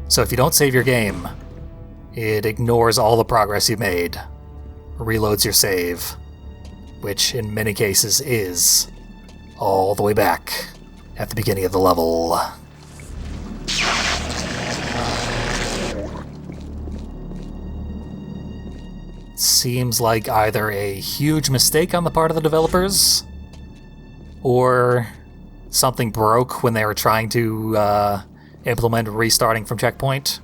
So if you don't save your game, it ignores all the progress you made, reloads your save, which in many cases is all the way back at the beginning of the level. Seems like either a huge mistake on the part of the developers, or something broke when they were trying to implement restarting from checkpoint,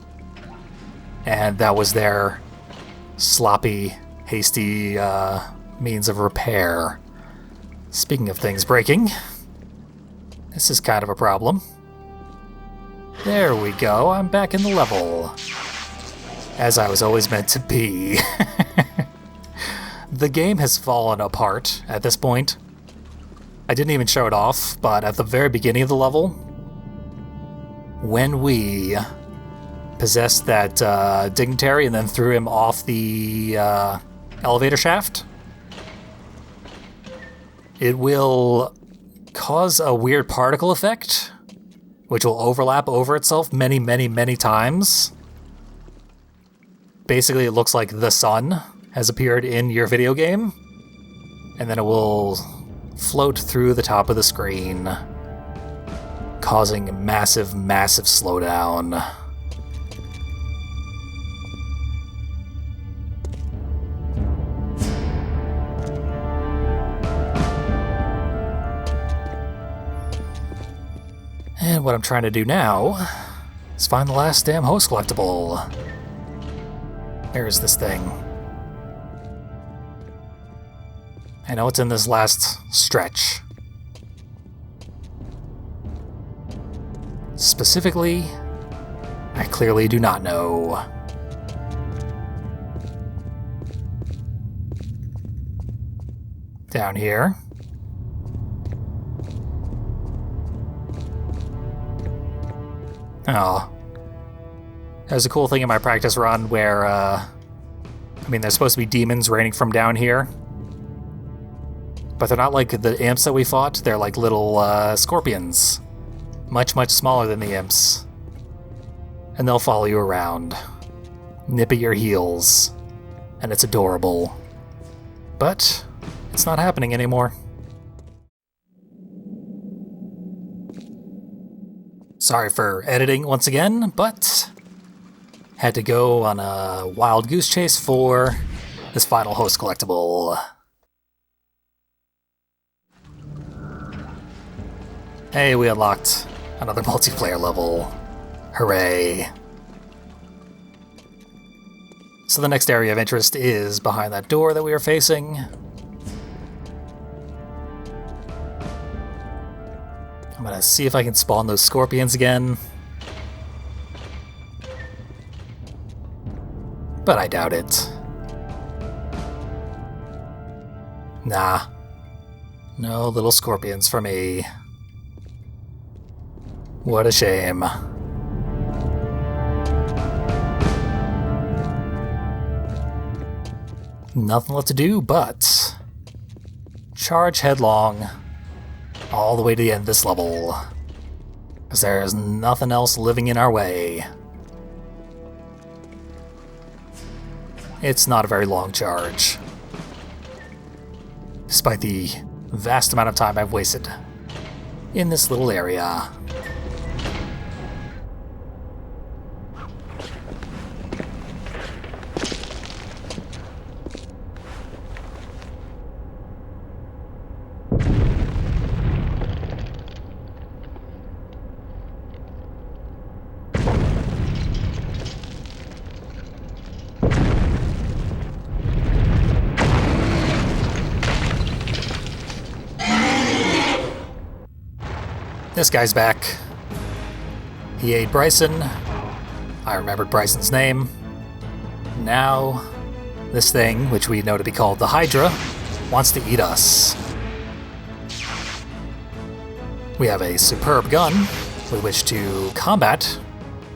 and that was their sloppy, hasty means of repair. Speaking of things breaking, this is kind of a problem. There we go, I'm back in the level. As I was always meant to be. The game has fallen apart at this point. I didn't even show it off, but at the very beginning of the level, when we possessed that dignitary and then threw him off the elevator shaft, it will cause a weird particle effect, which will overlap over itself many, many, many times. Basically, it looks like the sun has appeared in your video game, and then it will float through the top of the screen, causing massive, massive slowdown. And what I'm trying to do now is find the last damn host collectible. Where is this thing? I know it's in this last stretch. Specifically, I clearly do not know. Down here. Oh. There's a cool thing in my practice run where, there's supposed to be demons raining from down here. But they're not like the imps that we fought, they're like little scorpions. Much, much smaller than the imps. And they'll follow you around, nip at your heels, and it's adorable. But it's not happening anymore. Sorry for editing once again, but had to go on a wild goose chase for this final host collectible. Hey, we unlocked another multiplayer level. Hooray. So the next area of interest is behind that door that we are facing. I'm gonna see if I can spawn those scorpions again. But I doubt it. Nah. No little scorpions for me. What a shame. Nothing left to do but charge headlong all the way to the end of this level, because there's nothing else living in our way. It's not a very long charge, despite the vast amount of time I've wasted in this little area. This guy's back. He ate Bryson. I remembered Bryson's name. Now, this thing, which we know to be called the Hydra, wants to eat us. We have a superb gun with which to combat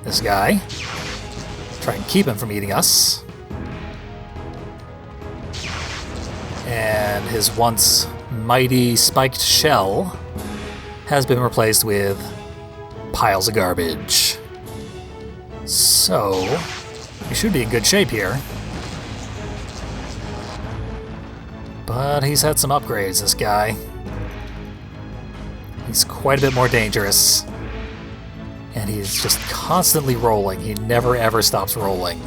this guy. Try and keep him from eating us. And his once mighty spiked shell has been replaced with piles of garbage. So, he should be in good shape here. But he's had some upgrades, this guy. He's quite a bit more dangerous. And he's just constantly rolling. He never ever stops rolling.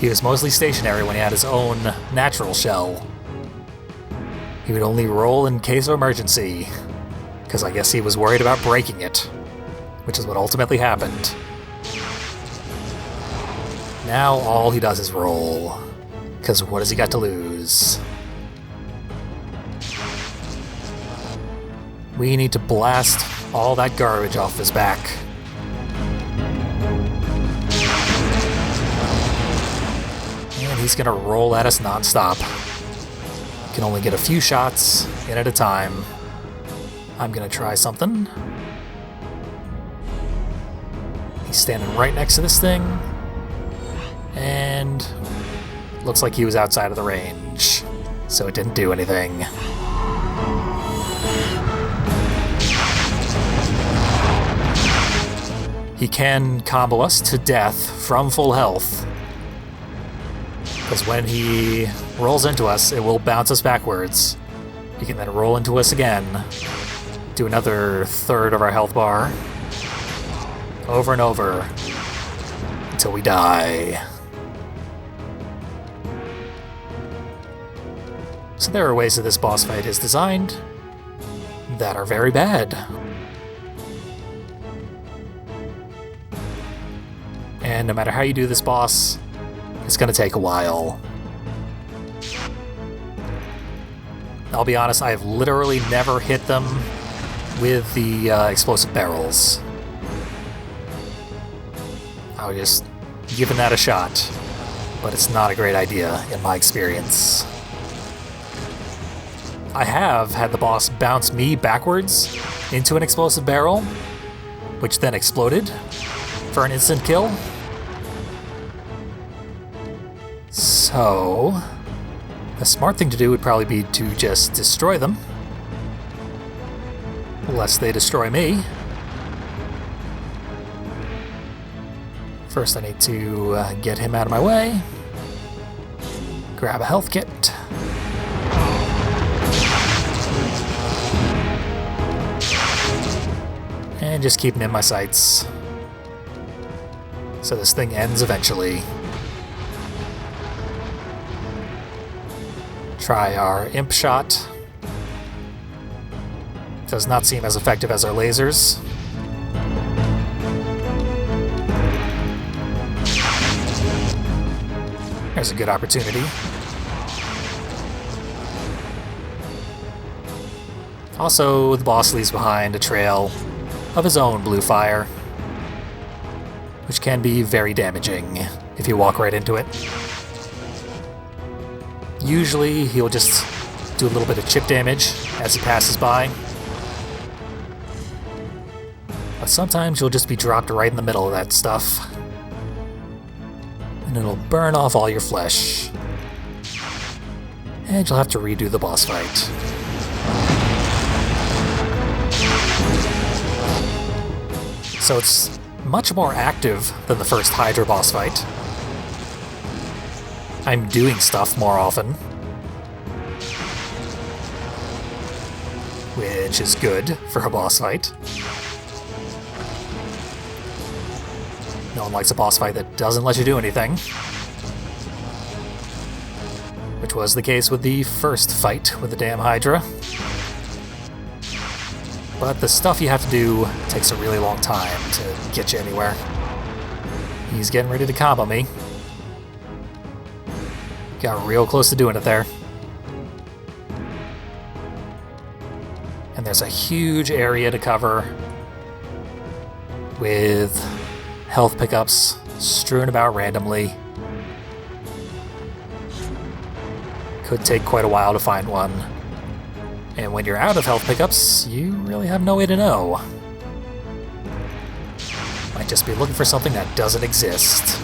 He was mostly stationary when he had his own natural shell. He would only roll in case of emergency, because I guess he was worried about breaking it, which is what ultimately happened. Now all he does is roll, because what has he got to lose? We need to blast all that garbage off his back. And he's gonna roll at us non-stop. Can only get a few shots in at a time. I'm gonna try something. He's standing right next to this thing. And looks like he was outside of the range, so it didn't do anything. He can combo us to death from full health, because when he rolls into us, it will bounce us backwards. He can then roll into us again, do another third of our health bar, over and over, until we die. So there are ways that this boss fight is designed that are very bad. And no matter how you do this boss, it's gonna take a while. I'll be honest, I have literally never hit them with the explosive barrels. I was just giving that a shot, but it's not a great idea in my experience. I have had the boss bounce me backwards into an explosive barrel, which then exploded for an instant kill. So, the smart thing to do would probably be to just destroy them, lest they destroy me. First I need to get him out of my way, grab a health kit, and just keep him in my sights, so this thing ends eventually. Try our imp shot. Does not seem as effective as our lasers. There's a good opportunity. Also, the boss leaves behind a trail of his own blue fire, which can be very damaging if you walk right into it. Usually, he'll just do a little bit of chip damage as he passes by. But sometimes you'll just be dropped right in the middle of that stuff, and it'll burn off all your flesh. And you'll have to redo the boss fight. So it's much more active than the first Hydra boss fight. I'm doing stuff more often. which is good for a boss fight. No one likes a boss fight that doesn't let you do anything. Which was the case with the first fight with the damn Hydra. But the stuff you have to do takes a really long time to get you anywhere. He's getting ready to combo me. Got real close to doing it there. And there's a huge area to cover with health pickups strewn about randomly. Could take quite a while to find one. And when you're out of health pickups, you really have no way to know. Might just be looking for something that doesn't exist.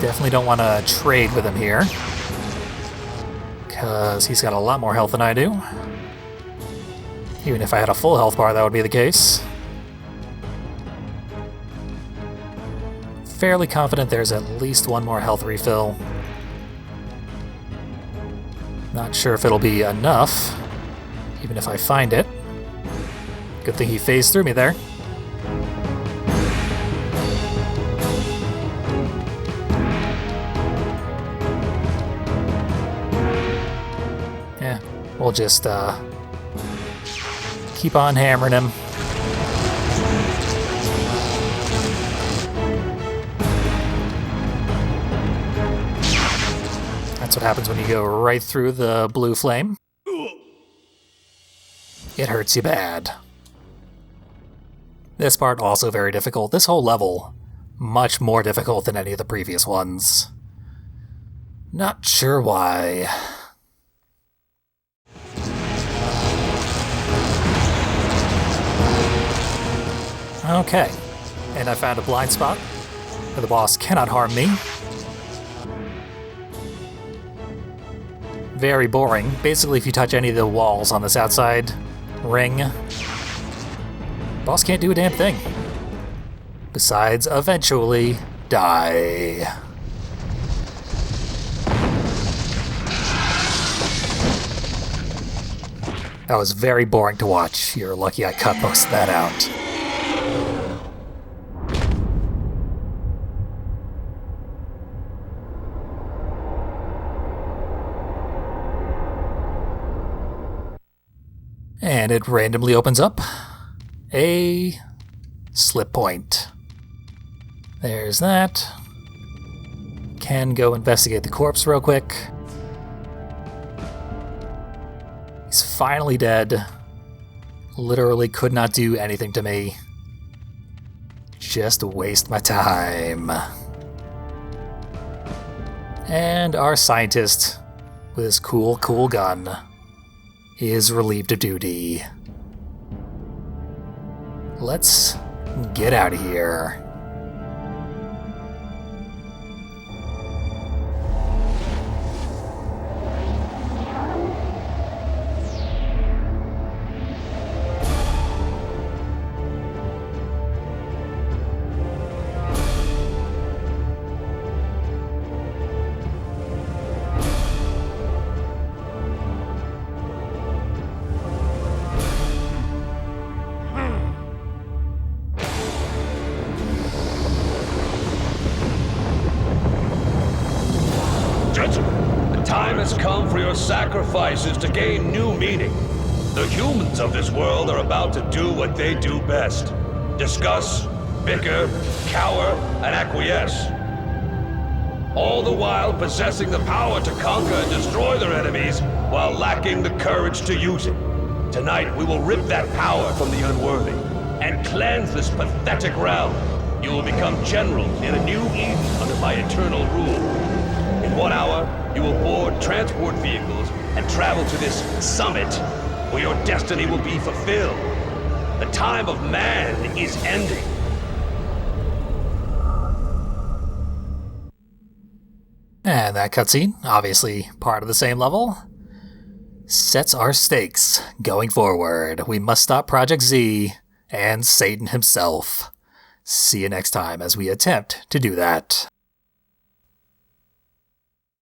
Definitely don't want to trade with him here, because he's got a lot more health than I do. Even if I had a full health bar, that would be the case. Fairly confident there's at least one more health refill. Not sure if it'll be enough, even if I find it. Good thing he phased through me there. Yeah, we'll just keep on hammering him. That's what happens when you go right through the blue flame. It hurts you bad. This part also very difficult. This whole level, much more difficult than any of the previous ones. Not sure why. Okay, and I found a blind spot where the boss cannot harm me. Very boring. Basically, if you touch any of the walls on this outside ring, boss can't do a damn thing. Besides, eventually, die. That was very boring to watch. You're lucky I cut most of that out. And it randomly opens up a slip point. There's that. Can go investigate the corpse real quick. He's finally dead. Literally could not do anything to me. Just waste my time. And our scientist with his cool gun is relieved of duty. Let's get out of here. Sacrifices to gain new meaning. The humans of this world are about to do what they do best. Discuss, bicker, cower, and acquiesce. All the while possessing the power to conquer and destroy their enemies while lacking the courage to use it. Tonight we will rip that power from the unworthy and cleanse this pathetic realm. You will become general in a new Eden under my eternal rule. In 1 hour, you will board transport vehicles and travel to this summit where your destiny will be fulfilled. The time of man is ending. And that cutscene, obviously part of the same level. sets our stakes going forward. We must stop Project Z and Satan himself. See you next time as we attempt to do that.